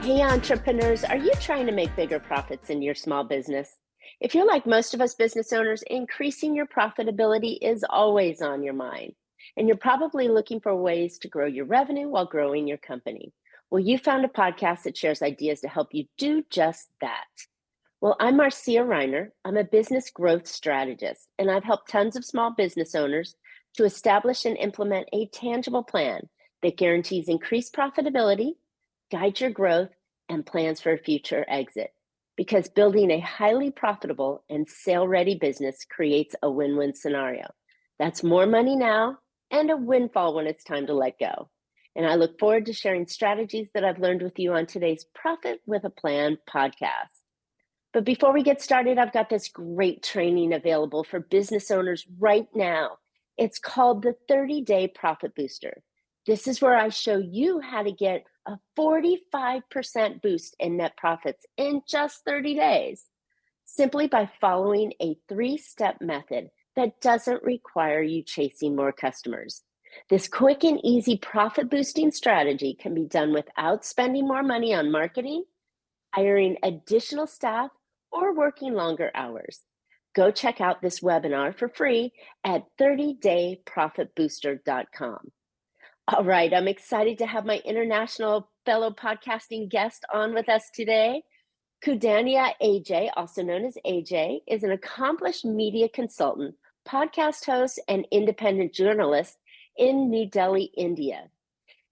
Hey, entrepreneurs, are you trying to make bigger profits in your small business? If you're like most of us business owners, increasing your profitability is always on your mind. And you're probably looking for ways to grow your revenue while growing your company. Well, you found a podcast that shares ideas to help you do just that. Well, I'm Marcia Reiner. I'm a business growth strategist, and I've helped tons of small business owners to establish and implement a tangible plan that guarantees increased profitability, guides your growth, and plans for a future exit. Because building a highly profitable and sale-ready business creates a win-win scenario. That's more money now and a windfall when it's time to let go. And I look forward to sharing strategies that I've learned with you on today's Profit with a Plan podcast. But before we get started, I've got this great training available for business owners right now. It's called the 30-Day Profit Booster. This is where I show you how to get a 45% boost in net profits in just 30 days, simply by following a 3-step method that doesn't require you chasing more customers. This quick and easy profit boosting strategy can be done without spending more money on marketing, hiring additional staff, or working longer hours. Go check out this webinar for free at 30dayprofitbooster.com. All right, I'm excited to have my international fellow podcasting guest on with us today. Khudania Ajay, also known as Ajay, is an accomplished media consultant, podcast host, and independent journalist in New Delhi, India.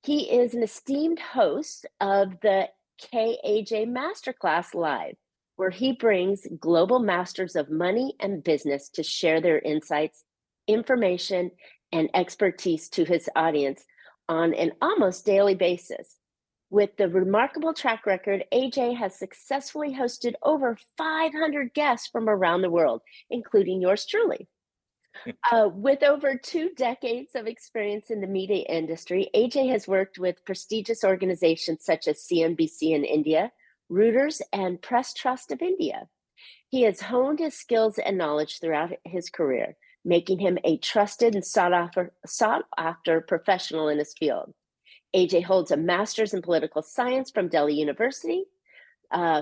He is an esteemed host of the KAJ Masterclass Live, where he brings global masters of money and business to share their insights, information, and expertise to his audience on an almost daily basis. With the remarkable track record, AJ has successfully hosted over 500 guests from around the world, including yours truly. With over 2 decades of experience in the media industry, AJ has worked with prestigious organizations such as CNBC in India, Reuters, and Press Trust of India. He has honed his skills and knowledge throughout his career, making him a trusted and sought-after professional in his field. AJ holds a master's in political science from Delhi University,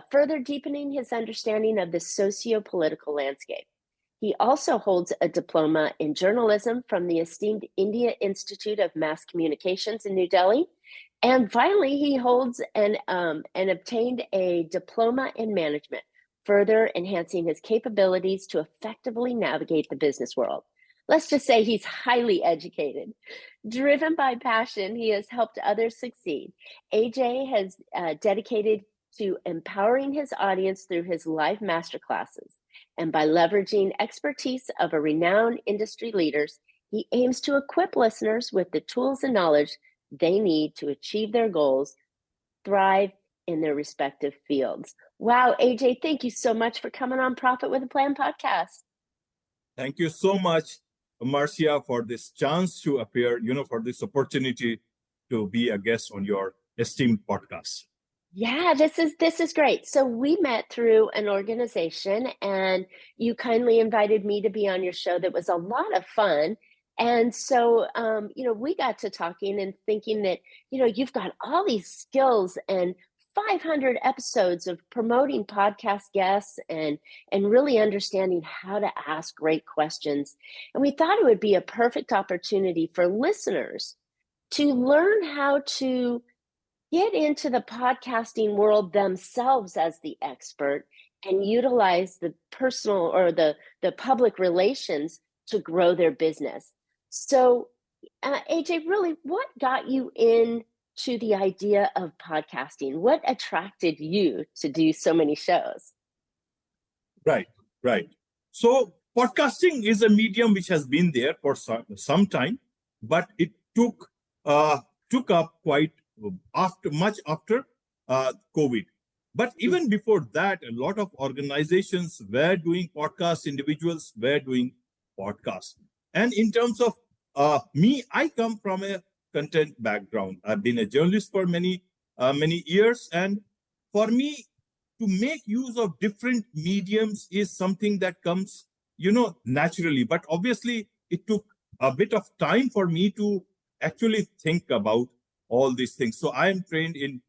further deepening his understanding of the socio-political landscape. He also holds a diploma in journalism from the esteemed India Institute of Mass Communications in New Delhi. And finally, he holds and obtained a diploma in management, further enhancing his capabilities to effectively navigate the business world. Let's just say he's highly educated. Driven by passion, he has helped others succeed. AJ has dedicated to empowering his audience through his live masterclasses. And by leveraging expertise of a renowned industry leaders, he aims to equip listeners with the tools and knowledge they need to achieve their goals, thrive in their respective fields. Wow, AJ, thank you so much for coming on Profit with a Plan podcast. Thank you so much, Marcia, for this chance to appear, for this opportunity to be a guest on your esteemed podcast. Yeah, this is great. So we met through an organization, and you kindly invited me to be on your show. That was a lot of fun. And so, we got to talking and thinking that, you've got all these skills and 500 episodes of promoting podcast guests and really understanding how to ask great questions. And we thought it would be a perfect opportunity for listeners to learn how to get into the podcasting world themselves as the expert and utilize the personal or the public relations to grow their business. So, AJ, really, what got you into the idea of podcasting? What attracted you to do so many shows? Right. So podcasting is a medium which has been there for some time, but it took up quite much after COVID. But even before that, a lot of organizations were doing podcasts, individuals were doing podcasts. And in terms of me, I come from a content background. I've been a journalist for many years. And for me, to make use of different mediums is something that comes, naturally. But obviously, it took a bit of time for me to actually think about all these things. So I am trained in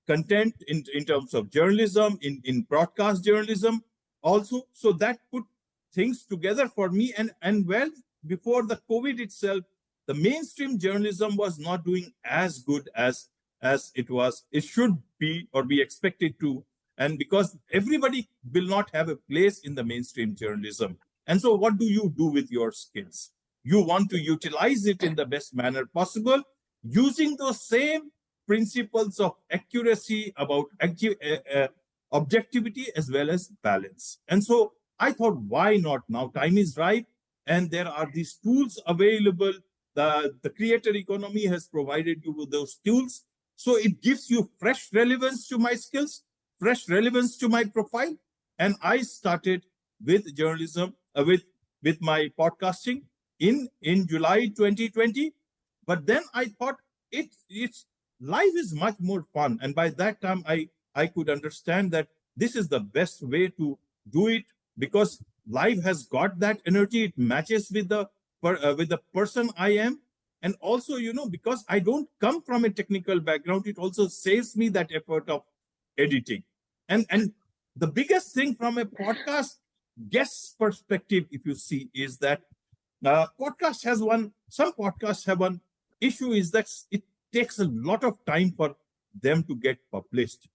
content in terms of journalism, in broadcast journalism also. So that put things together for me. And well, before the COVID itself, the mainstream journalism was not doing as good as it should be or be expected to. And because everybody will not have a place in the mainstream journalism. And so what do you do with your skills? You want to utilize it in the best manner possible, using those same principles of accuracy, about objectivity as well as balance. And so I thought, why not? Now time is ripe, and there are these tools available. The creator economy has provided you with those tools. So it gives you fresh relevance to my skills, fresh relevance to my profile. And I started with journalism, with my podcasting in July 2020. But then I thought it's life is much more fun. And by that time, I could understand that this is the best way to do it, because life has got that energy. It matches with the person I am. And also, because I don't come from a technical background, it also saves me that effort of editing. And the biggest thing from a podcast guest perspective, if you see, is that some podcasts have one issue, is that it takes a lot of time for them to get published.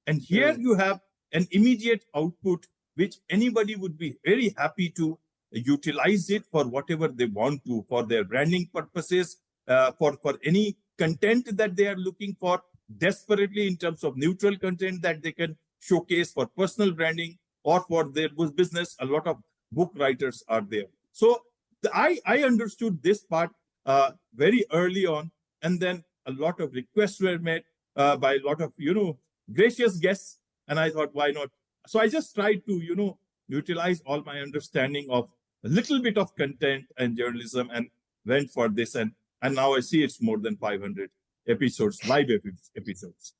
And here you have an immediate output, which anybody would be very happy to utilize it for whatever they want to, for their branding purposes, for any content that they are looking for desperately, in terms of neutral content that they can showcase for personal branding or for their business. A lot of book writers are there. So I understood this part very early on, and then a lot of requests were made by a lot of gracious guests, and I thought, why not? So I just tried to utilize all my understanding of a little bit of content and journalism, and went for this, and now I see it's more than 500 episodes, live episodes.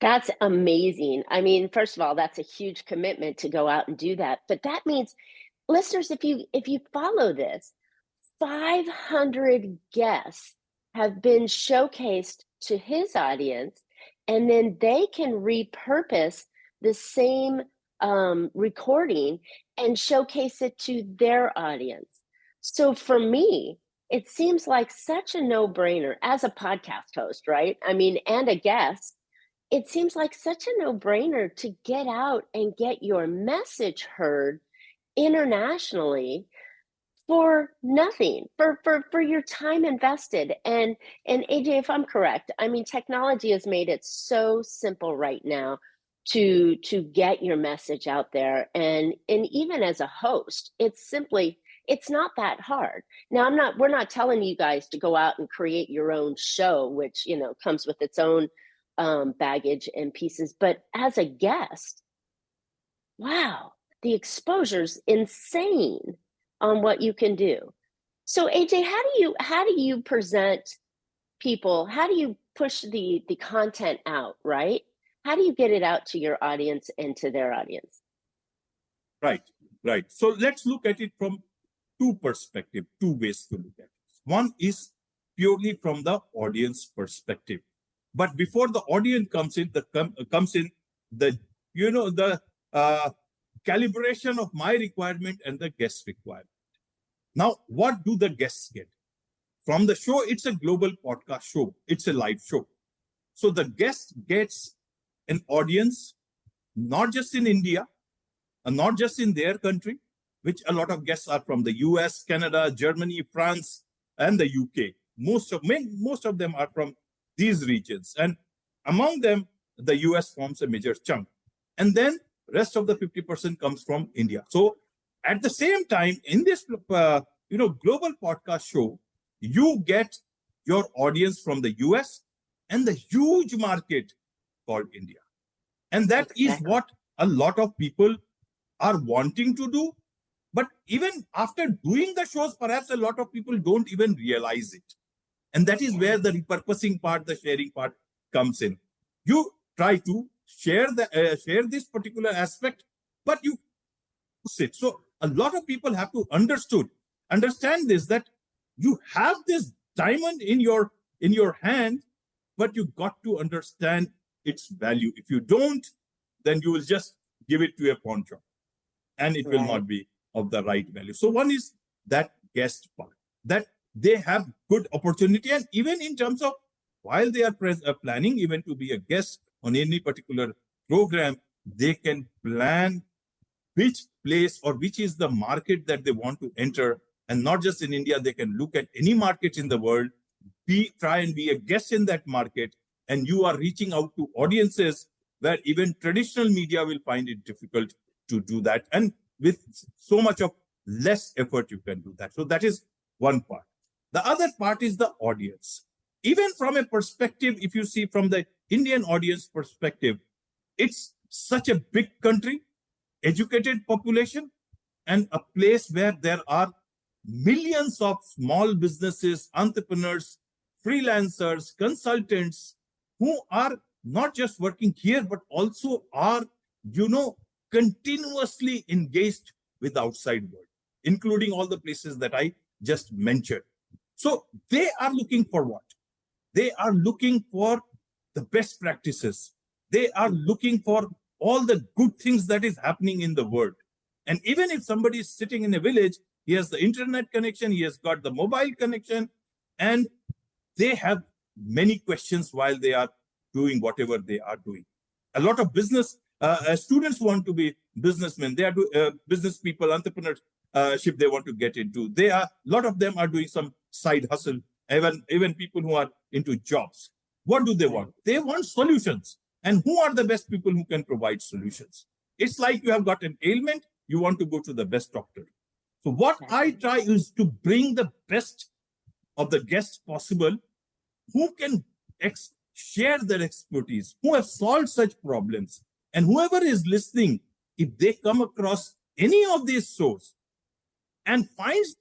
That's amazing. I mean, first of all, that's a huge commitment to go out and do that. But that means, listeners, if you follow this, 500 guests have been showcased to his audience, and then they can repurpose the same recording and showcase it to their audience. So for me, it seems like such a no-brainer as a podcast host, right? I mean, and a guest. It seems like such a no-brainer to get out and get your message heard internationally for nothing, for your time invested. And AJ, if I'm correct, I mean, technology has made it so simple right now to get your message out there. And even as a host, it's not that hard. Now, we're not telling you guys to go out and create your own show, which, comes with its own baggage and pieces. But as a guest, wow, the exposure's insane on what you can do. So AJ, how do you present people? How do you push the content out, right? How do you get it out to your audience and to their audience? Right. So let's look at it from two perspectives, two ways to look at it. One is purely from the audience perspective. But before the audience comes in, the calibration of my requirement and the guest requirement. Now, what do the guests get? From the show, it's a global podcast show. It's a live show. So the guest gets an audience, not just in India, and not just in their country, which a lot of guests are from the US, Canada, Germany, France, and the UK. Most of them are from these regions. And among them, the US forms a major chunk. And then rest of the 50% comes from India. So at the same time, in this global podcast show, you get your audience from the US and the huge market called India. And that is what a lot of people are wanting to do. But even after doing the shows, perhaps a lot of people don't even realize it. And that is where the repurposing part, the sharing part comes in. You try to share this particular aspect, but you sit. So a lot of people have to understand this, that you have this diamond in your hand, but you got to understand its value. If you don't, then you will just give it to a pawn shop and it will not be of the right value. So one is that guest part, that they have good opportunity. And even in terms of while they are planning even to be a guest on any particular program, they can plan which place or which is the market that they want to enter. And not just in India, they can look at any market in the world, try and be a guest in that market. And you are reaching out to audiences where even traditional media will find it difficult to do that. And with so much of less effort, you can do that. So that is one part. The other part is the audience. Even from a perspective, if you see from the Indian audience perspective, it's such a big country, educated population, and a place where there are millions of small businesses, entrepreneurs, freelancers, consultants who are not just working here, but also are, continuously engaged with the outside world, including all the places that I just mentioned. So they are looking for what? They are looking for the best practices. They are looking for all the good things that is happening in the world. And even if somebody is sitting in a village, he has the internet connection, he has got the mobile connection, and they have many questions while they are doing whatever they are doing. A lot of business students want to be businessmen. They are business people, entrepreneurship they want to get into. A lot of them are doing some side hustle, even people who are into jobs. What do they want? They want solutions. And who are the best people who can provide solutions? It's like you have got an ailment, you want to go to the best doctor. So what I try is to bring the best of the guests possible who can share their expertise, who have solved such problems. And whoever is listening, if they come across any of these shows and finds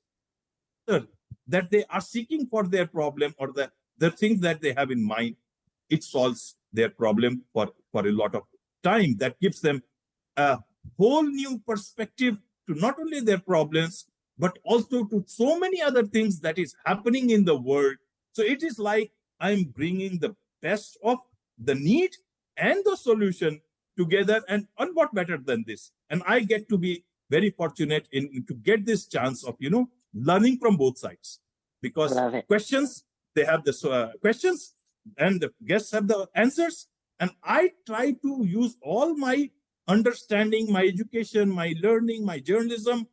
that they are seeking for their problem or the things that they have in mind, it solves their problem for a lot of time. That gives them a whole new perspective to not only their problems, but also to so many other things that is happening in the world. So it is like I'm bringing the best of the need and the solution together. And what better than this? And I get to be very fortunate to get this chance of, learning from both sides. Because questions, they have the questions and the guests have the answers. And I try to use all my understanding, my education, my learning, my journalism,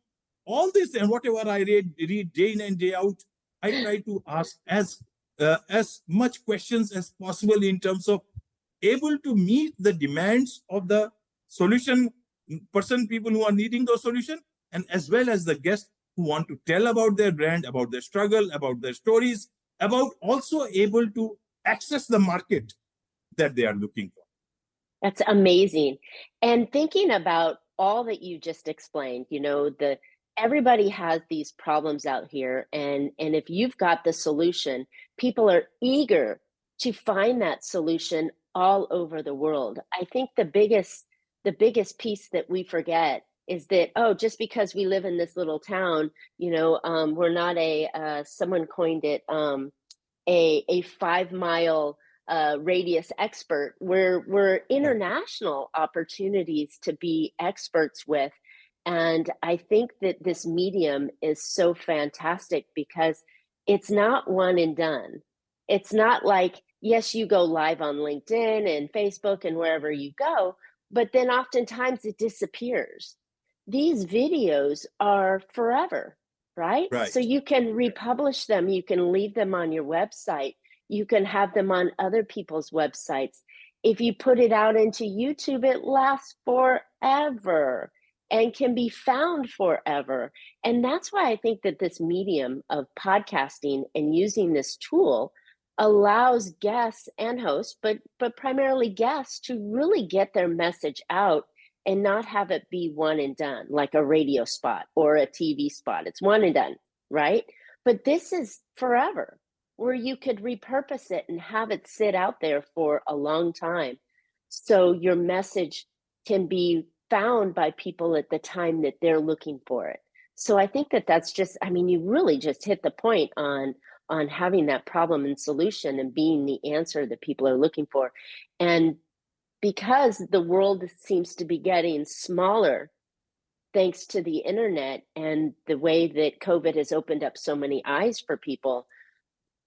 all this and whatever I read day in and day out, I try to ask as much questions as possible in terms of able to meet the demands of the solution people who are needing those solution, and as well as the guests who want to tell about their brand, about their struggle, about their stories, about also able to access the market that they are looking for. That's amazing. And thinking about all that you just explained, everybody has these problems out here, and if you've got the solution, people are eager to find that solution all over the world. I think the biggest piece that we forget is that, just because we live in this little town, we're not someone coined it, a 5-mile radius expert. We're international opportunities to be experts with. And I think that this medium is so fantastic because it's not one and done. It's not like, yes, you go live on LinkedIn and Facebook and wherever you go, but then oftentimes it disappears. These videos are forever, right? So you can republish them. You can leave them on your website. You can have them on other people's websites. If you put it out into YouTube, it lasts forever and can be found forever. And that's why I think that this medium of podcasting and using this tool allows guests and hosts, but primarily guests, to really get their message out and not have it be one and done, like a radio spot or a TV spot. It's one and done, right? But this is forever, where you could repurpose it and have it sit out there for a long time. So your message can be found by people at the time that they're looking for it. So I think that that's just, you really just hit the point on having that problem and solution and being the answer that people are looking for. And because the world seems to be getting smaller thanks to the internet and the way that COVID has opened up so many eyes for people,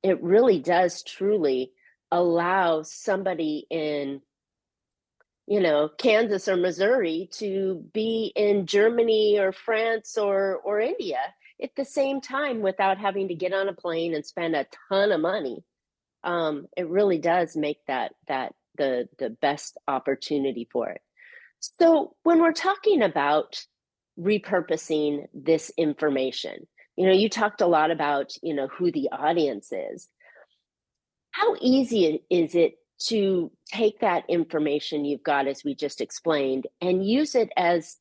it really does truly allow somebody in, Kansas or Missouri to be in Germany or France or India at the same time without having to get on a plane and spend a ton of money. It really does make that the best opportunity for it. So when we're talking about repurposing this information, you talked a lot about, who the audience is. How easy is it to take that information you've got, as we just explained, and use it as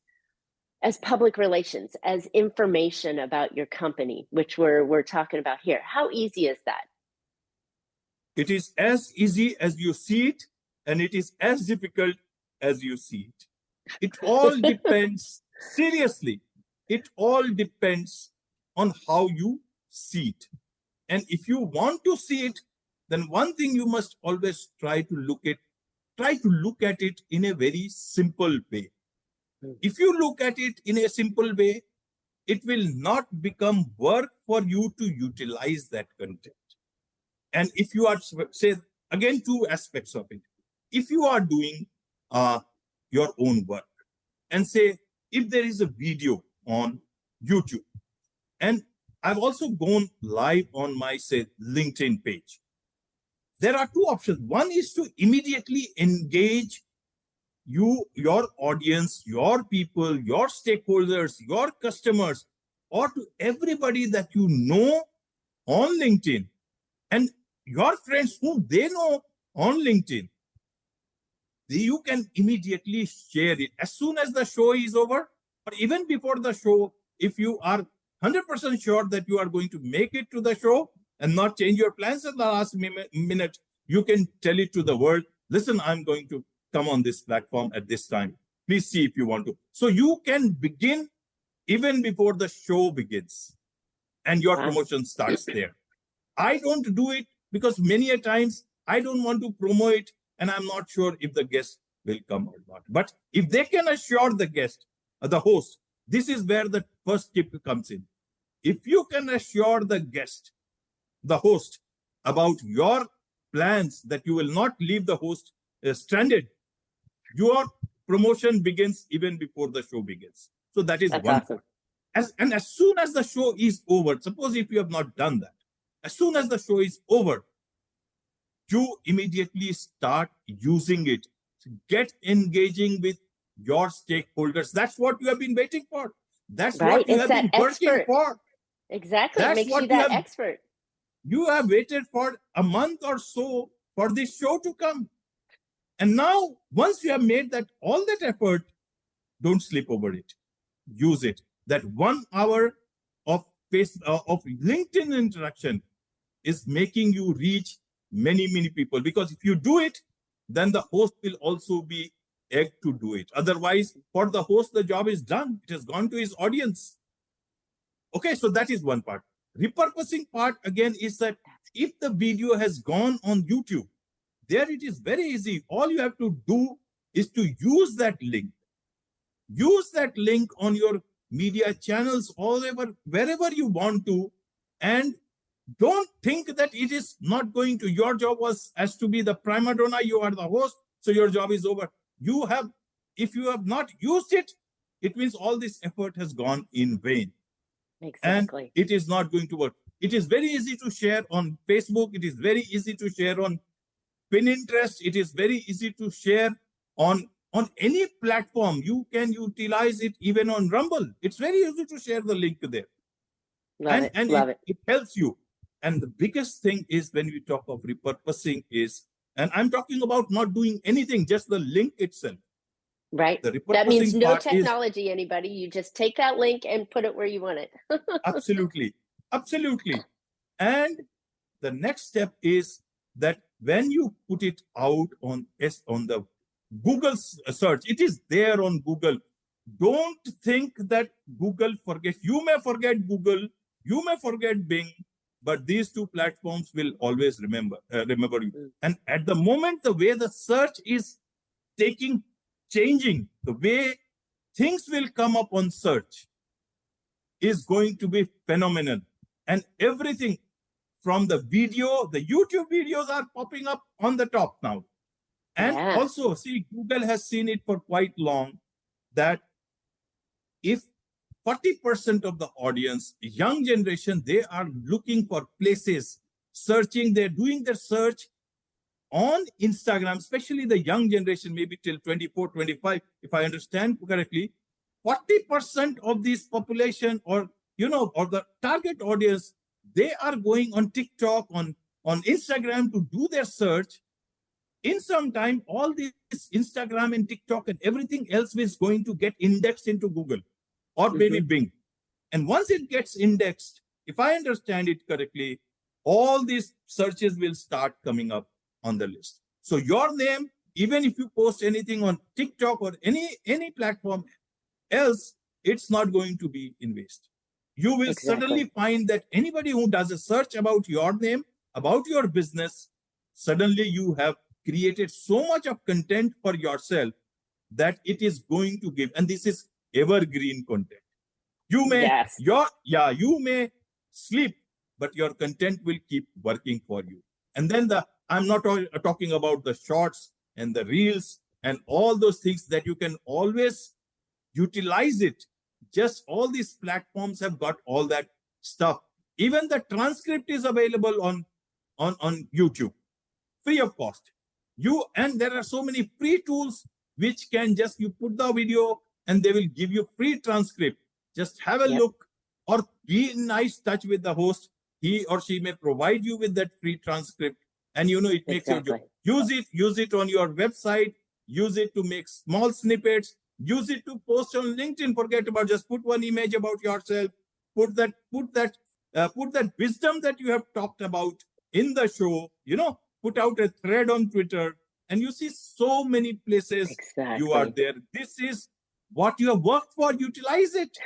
public relations, as information about your company, which we're talking about here? How easy is that? It is as easy as you see it, and it is as difficult as you see it. It all depends, seriously, it all depends on how you see it. And if you want to see it, then one thing you must always try to look at it in a very simple way. If you look at it in a simple way, it will not become work for you to utilize that content. And if you are, say, again, two aspects of it. If you are doing your own work, and say, if there is a video on YouTube, and I've also gone live on my, say, LinkedIn page, there are two options. One is to immediately engage your audience, your people, your stakeholders, your customers, or to everybody that you know on LinkedIn, and your friends whom they know on LinkedIn. You can immediately share it as soon as the show is over, or even before the show. If you are 100% sure that you are going to make it to the show and not change your plans at the last minute, you can tell it to the world, listen, I'm going to come on this platform at this time. Please see if you want to. So you can begin even before the show begins, and your promotion starts there. I don't do it because many a times I don't want to promote it, and I'm not sure if the guest will come or not. But if they can assure the guest, the host, this is where the first tip comes in. If you can assure the guest, the host, about your plans, that you will not leave the host stranded, your promotion begins even before the show begins. So that is one awesome. And as soon as the show is over, suppose if you have not done that, as soon as the show is over, you immediately start using it. Get engaging with your stakeholders. That's what you have been waiting for. That's right. what you have been working for. Exactly. That's Makes what you that expert. You have waited for a month or so for this show to come. And now, once you have made that all that effort, don't sleep over it. Use it. That 1 hour of LinkedIn interaction is making you reach many, many people. Because if you do it, then the host will also be egged to do it. Otherwise, for the host, the job is done. It has gone to his audience. Okay, so that is one part. Repurposing part, again, is that if the video has gone on YouTube, there it is very easy. All you have to do is to use that link. Use that link on your media channels, all over, wherever you want to, and don't think that it is not going to. Your job as to be the prima donna. You are the host, so your job is over. If you have not used it, it means all this effort has gone in vain. Exactly. And it is not going to work. It is very easy to share on Facebook. It is very easy to share on Pinterest. It is very easy to share on any platform. You can utilize it even on Rumble. It's very easy to share the link there. Love it. It helps you. And the biggest thing is, when we talk of repurposing, and I'm talking about not doing anything, just the link itself. Right. That means no technology, anybody. You just take that link and put it where you want it. Absolutely. And the next step is that when you put it out on the Google search, it is there on Google. Don't think that Google forgets. You may forget Google, you may forget Bing, but these two platforms will always remember you. And at the moment, the way the search is changing the way things will come up on search is going to be phenomenal. And everything from the video, the YouTube videos are popping up on the top now. And also, see, Google has seen it for quite long that if 40% of the audience, young generation, they are looking for places, searching, they're doing their search on Instagram, especially the young generation, maybe till 24, 25, if I understand correctly, 40% of this population or the target audience, they are going on TikTok, on Instagram to do their search. In some time, all this Instagram and TikTok and everything else is going to get indexed into Google or maybe Bing. And once it gets indexed, if I understand it correctly, all these searches will start coming up on the list. So your name, even if you post anything on TikTok or any platform else, it's not going to be in waste. You will suddenly find that anybody who does a search about your name, about your business, suddenly you have created so much of content for yourself that it is going to give, and this is evergreen content. You may, you may sleep, but your content will keep working for you. And then I'm not talking about the shorts and the reels and all those things that you can always utilize it. Just all these platforms have got all that stuff. Even the transcript is available on YouTube, free of cost. And there are so many free tools which can just, you put the video and they will give you free transcript. Just have a look or be in nice touch with the host. He or she may provide you with that free transcript, and it makes your job. Use it on your website, use it to make small snippets, use it to post on LinkedIn. Forget about, just put one image about yourself, put that wisdom that you have talked about in the show, put out a thread on Twitter, and you see so many places you are there. This is what you have worked for. Utilize it.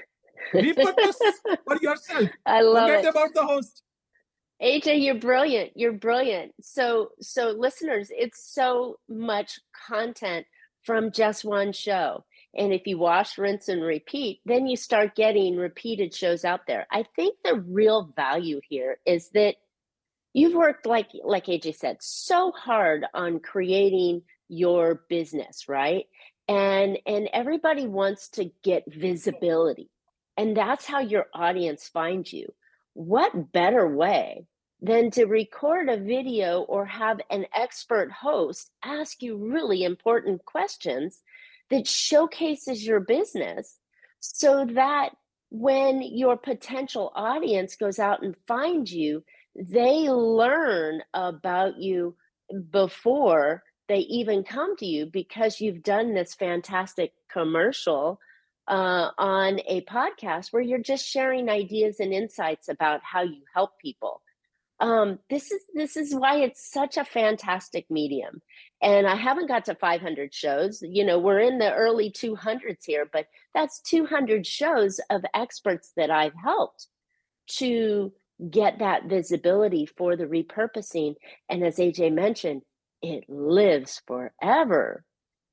Repurpose for yourself. I love Forget it. about the host. AJ, you're brilliant. You're brilliant. So listeners, it's so much content from just one show. And if you wash, rinse, and repeat, then you start getting repeated shows out there. I think the real value here is that you've worked, like AJ said, so hard on creating your business, right? And everybody wants to get visibility. And that's how your audience finds you. What better way than to record a video or have an expert host ask you really important questions that showcases your business, so that when your potential audience goes out and finds you, they learn about you before they even come to you, because you've done this fantastic commercial on a podcast where you're just sharing ideas and insights about how you help people. This is why it's such a fantastic medium. And I haven't got to 500 shows. We're in the early 200s here, but that's 200 shows of experts that I've helped to get that visibility for the repurposing. And as AJ mentioned, it lives forever,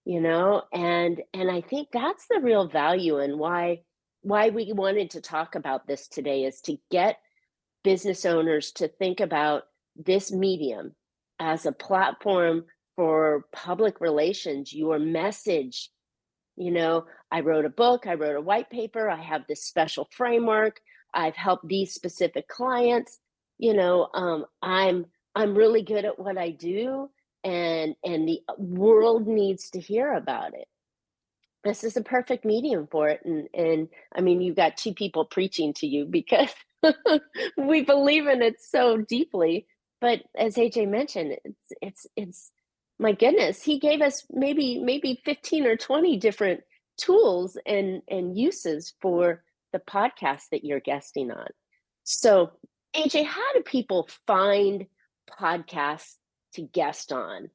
and I think that's the real value, and why we wanted to talk about this today, is to get business owners to think about this medium as a platform for public relations, your message. I wrote a book, I wrote a white paper, I have this special framework, I've helped these specific clients. I'm really good at what I do, and the world needs to hear about it. This is a perfect medium for it. And I mean, you've got two people preaching to you, because we believe in it so deeply. But as AJ mentioned, it's my goodness, he gave us maybe 15 or 20 different tools and uses for the podcast that you're guesting on. So AJ, how do people find podcasts to guest on?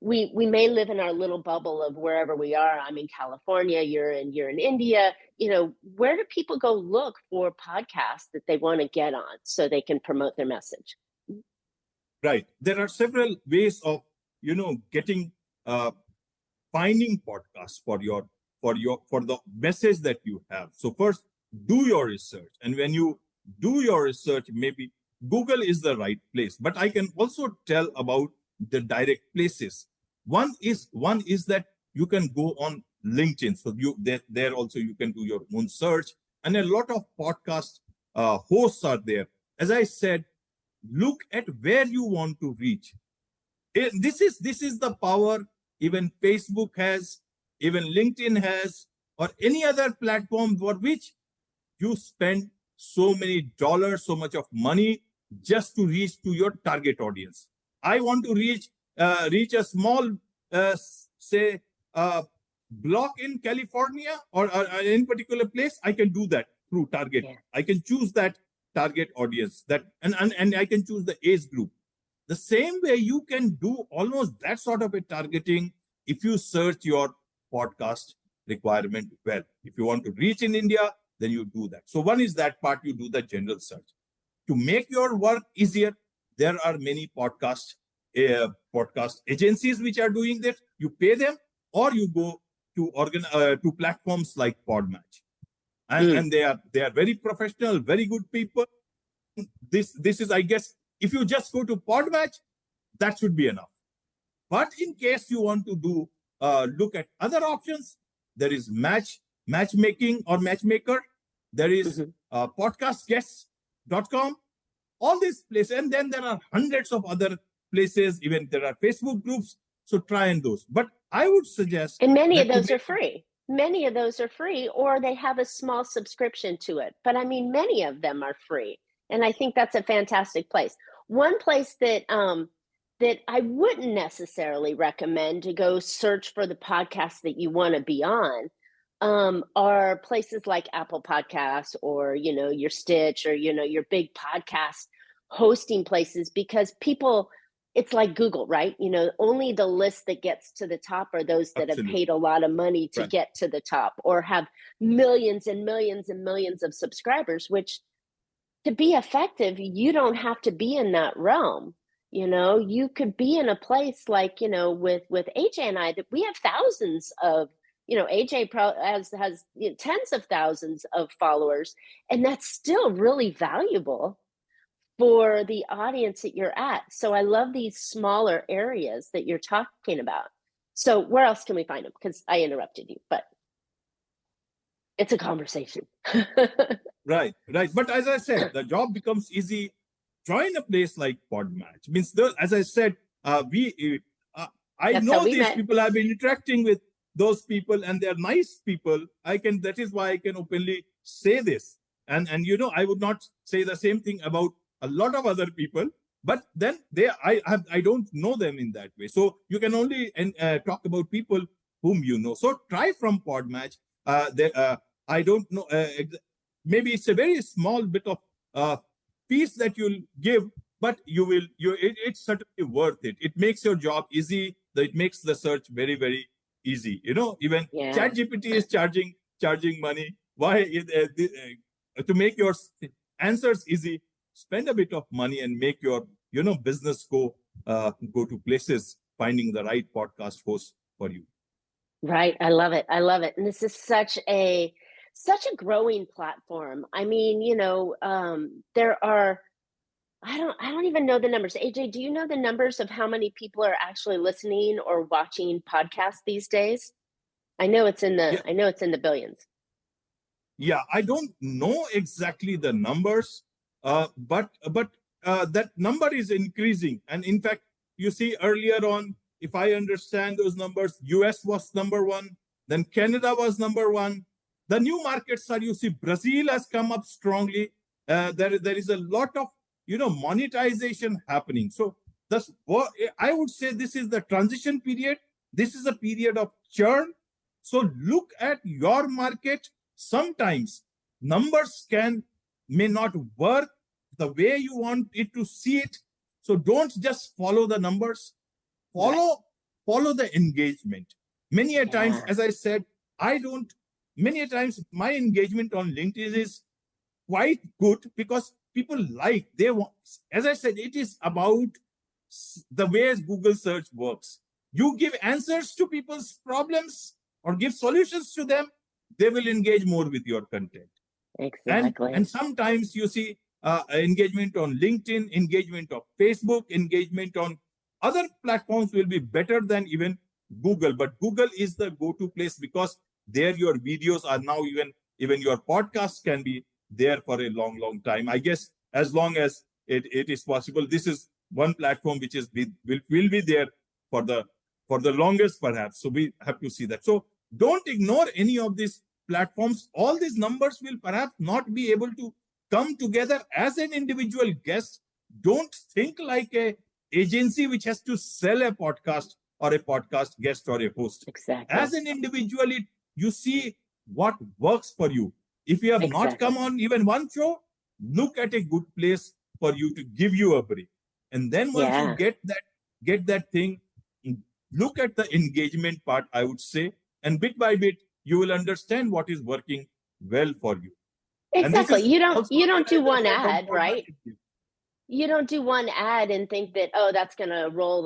We may live in our little bubble of wherever we are. I'm in California, you're in India. Where do people go look for podcasts that they want to get on so they can promote their message? Right. There are several ways of, getting finding podcasts for the message that you have. So first, do your research, and when you do your research, maybe Google is the right place. But I can also tell about the direct places. One is that you can go on LinkedIn. So there also you can do your own search, and a lot of podcast hosts are there. As I said, look at where you want to reach. This is the power even Facebook has, even LinkedIn has, or any other platform for which you spend so many dollars, so much of money just to reach to your target audience. I want to reach a small, say, block in California or in particular place. I can do that through Target. Yeah. I can choose that target audience and I can choose the age group. The same way you can do almost that sort of a targeting if you search your podcast requirement well. If you want to reach in India, then you do that. So one is that part, you do the general search. To make your work easier, there are many podcast agencies which are doing this. You pay them, or you go to platforms like Podmatch, and they are very professional, very good people. This is, I guess, if you just go to Podmatch, that should be enough. But in case you want to do look at other options, there is matchmaking or matchmaker. There is podcastguests.com, all these places. And then there are hundreds of other places. Even there are Facebook groups. So try and those. But I would suggest. And many of those are free. Many of those are free, or they have a small subscription to it. But I mean, many of them are free. And I think that's a fantastic place. One place that that I wouldn't necessarily recommend to go search for the podcast that you want to be on are places like Apple Podcasts or, your Stitch or, your big podcast hosting places, because people, it's like Google, right? Only the list that gets to the top are those that have paid a lot of money to get to the top or have millions and millions and millions of subscribers, which to be effective, you don't have to be in that realm. You could be in a place like, with AJ and I, that we have thousands of, AJ has tens of thousands of followers, and that's still really valuable for the audience that you're at. So I love these smaller areas that you're talking about. So where else can we find them? Because I interrupted you, but it's a conversation. Right. But as I said, the job becomes easy. Join a place like Podmatch. Means, as I said, I know these people. I've been interacting with those people, and they're nice people. That is why I can openly say this. And I would not say the same thing about a lot of other people. But then I don't know them in that way. So you can only talk about people whom you know. So try from Podmatch. I don't know. Maybe it's a very small bit of piece that you'll give, but it's certainly worth it. It makes your job easy. It makes the search very, very easy. Even ChatGPT is charging money. Why to make your answers easy? Spend a bit of money and make your business go to places, finding the right podcast host for you. Right. I love it. And this is such a growing platform. I mean, there are, I don't even know the numbers. AJ, do you know the numbers of how many people are actually listening or watching podcasts these days? I know it's in the billions. Yeah, I don't know exactly the numbers, but that number is increasing. And in fact, you see earlier on, if I understand those numbers, US was number one, then Canada was number one. The new markets are, you see, Brazil has come up strongly. There is a lot of, monetization happening. So I would say this is the transition period. This is a period of churn. So look at your market. Sometimes numbers may not work the way you want it to see it. So don't just follow the numbers. Follow the engagement. Many a times, as I said, many a times my engagement on LinkedIn is quite good because people they want, as I said, it is about the way Google search works. you give answers to people's problems or give solutions to them, they will engage more with your content. Exactly. And sometimes you see engagement on LinkedIn, engagement of Facebook, engagement on other platforms will be better than even Google. But Google is the go-to place because there your videos are now, even your podcast can be there for a long, long time. I guess as long as it is possible, this is one platform which is will be there for the longest, perhaps. So we have to see that. So don't ignore any of these platforms. All these numbers will perhaps not be able to come together as an individual guest. Don't think like a agency which has to sell a podcast or a podcast guest or a host. Exactly. As an individual, you see what works for you. If you have not come on even one show, look at a good place for you to give you a break. And then once you get that thing, look at the engagement part, I would say, and bit by bit, you will understand what is working well for you. Exactly. You don't do one ad, right? You don't do one ad and think that, oh, that's going to roll,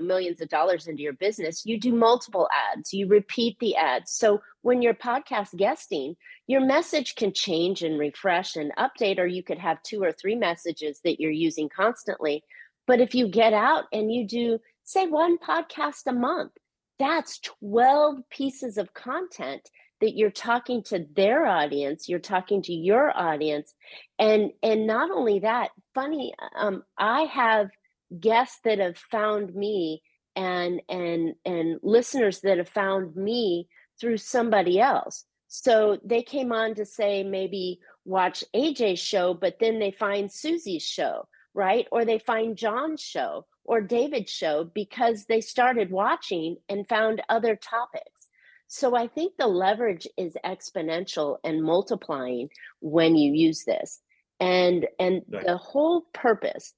millions of dollars into your business. You do multiple ads. You repeat the ads. So when you're podcast guesting, your message can change and refresh and update, or you could have 2 or 3 messages that you're using constantly. But if you get out and you do, say, one podcast a month, that's 12 pieces of content that you're talking to their audience, you're talking to your audience. And not only that, funny, I have guests that have found me and listeners that have found me through somebody else. So they came on to say maybe watch AJ's show, but then they find Susie's show, right? Or they find John's show or David's show because they started watching and found other topics. So I think the leverage is exponential and multiplying when you use this. And right. The whole purpose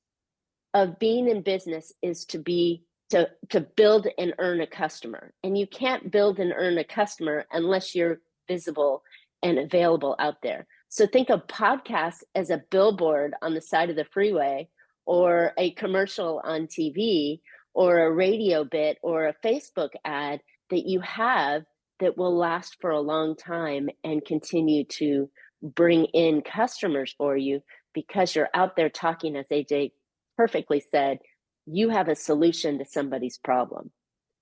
of being in business is to build and earn a customer. And you can't build and earn a customer unless you're visible and available out there. So think of podcasts as a billboard on the side of the freeway, or a commercial on TV, or a radio bit, or a Facebook ad that you have that will last for a long time and continue to bring in customers for you because you're out there talking, as AJ perfectly said, you have a solution to somebody's problem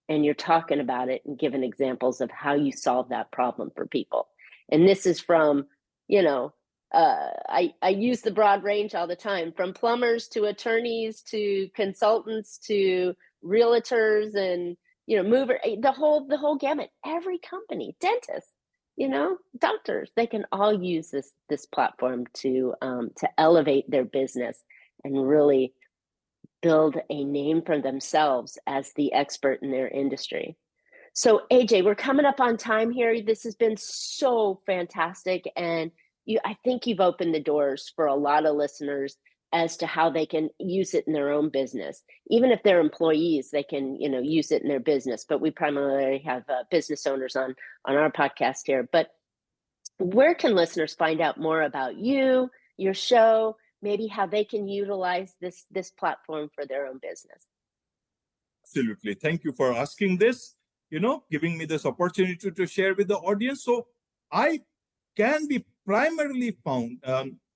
and you're talking about it and giving examples of how you solve that problem for people. And this is from, I use the broad range all the time, from plumbers to attorneys to consultants to realtors and mover, the whole gamut. Every company, dentists, doctors, they can all use this platform to elevate their business and really build a name for themselves as the expert in their industry. So AJ, we're coming up on time here. This has been so fantastic, and I think you've opened the doors for a lot of listeners as to how they can use it in their own business. Even if they're employees, they can, use it in their business. But we primarily have business owners on our podcast here. But where can listeners find out more about you, your show, maybe how they can utilize this platform for their own business? Absolutely. Thank you for asking this, giving me this opportunity to share with the audience. So I can be primarily found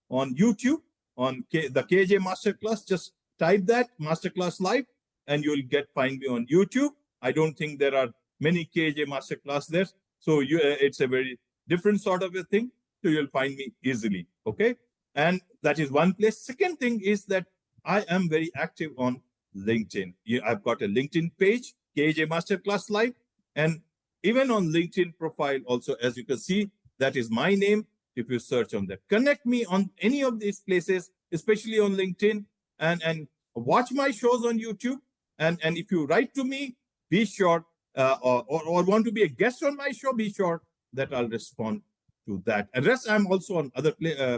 on YouTube, on the KJ Masterclass. Just type that Masterclass Live and you'll find me on YouTube. I don't think there are many KJ Masterclass there. So it's a very different sort of a thing. So you'll find me easily. Okay. And that is one place. Second thing is that I am very active on LinkedIn. I've got a LinkedIn page, KJ Masterclass Live. And even on LinkedIn profile also, as you can see, that is my name. If you search on that, connect me on any of these places, especially on LinkedIn, and watch my shows on YouTube. And if you write to me, be sure, or want to be a guest on my show, be sure that I'll respond to that. And rest, I'm also on other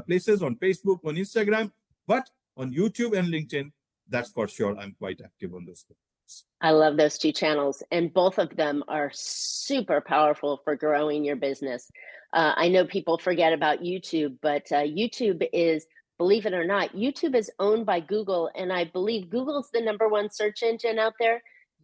places, on Facebook, on Instagram, but on YouTube and LinkedIn, that's for sure. I'm quite active on those places. I love those 2 channels, and both of them are super powerful for growing your business. I know people forget about YouTube, but YouTube is, believe it or not, YouTube is owned by Google, and I believe Google's the #1 search engine out there.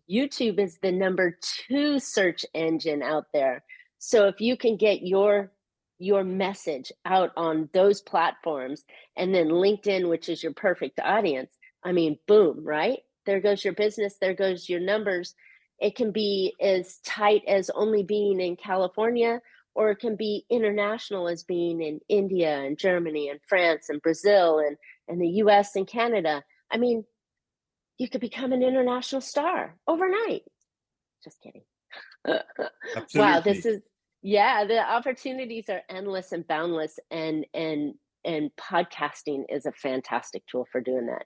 YouTube is the #2 search engine out there. So if you can get your message out on those platforms, and then LinkedIn, which is your perfect audience, I mean, boom, right? There goes your business, there goes your numbers. It can be as tight as only being in California, or it can be international as being in India and Germany and France and Brazil and the US and Canada. I mean, you could become an international star overnight. Just kidding. Wow, Absolutely. the opportunities are endless and boundless, and podcasting is a fantastic tool for doing that.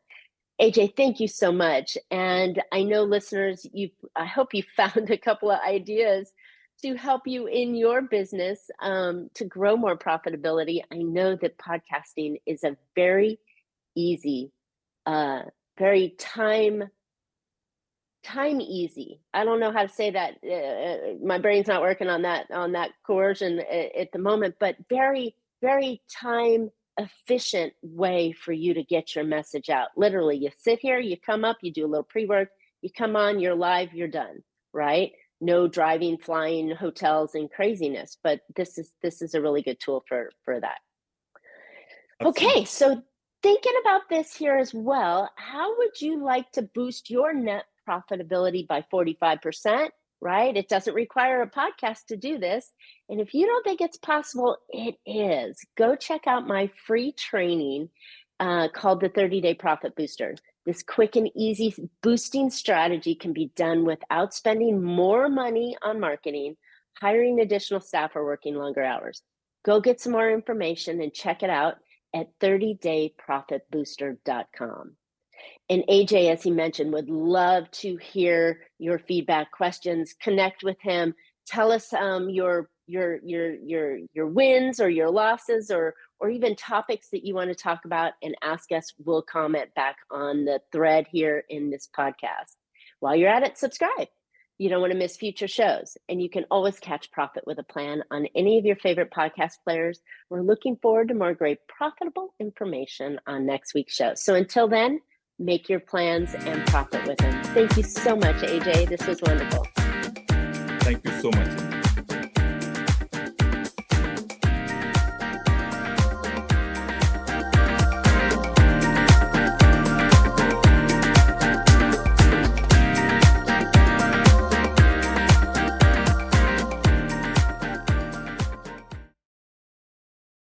AJ, thank you so much. And I know listeners, I hope you found a couple of ideas to help you in your business to grow more profitability. I know that podcasting is a very easy, very time easy. I don't know how to say that. My brain's not working on that coercion at the moment, but very, very time efficient way for you to get your message out. Literally, you sit here, you come up, you do a little pre-work, you come on, you're live, you're done, right? No driving, flying, hotels, and craziness. But this is a really good tool for that. Absolutely. Okay, so thinking about this here as well, how would you like to boost your net profitability by 45%, right? It doesn't require a podcast to do this. And if you don't think it's possible, it is. Go check out my free training called the 30-Day Profit Booster. This quick and easy boosting strategy can be done without spending more money on marketing, hiring additional staff, or working longer hours. Go get some more information and check it out at 30dayprofitbooster.com. And AJ, as he mentioned, would love to hear your feedback, questions, connect with him. Tell us your wins or your losses, or even topics that you want to talk about, and ask us. We'll comment back on the thread here in this podcast. While you're at it, subscribe. You don't want to miss future shows, and you can always catch Profit with a Plan on any of your favorite podcast players. We're looking forward to more great profitable information on next week's show. So until then, make your plans and profit with them. Thank you so much, AJ. This was wonderful. Thank you so much.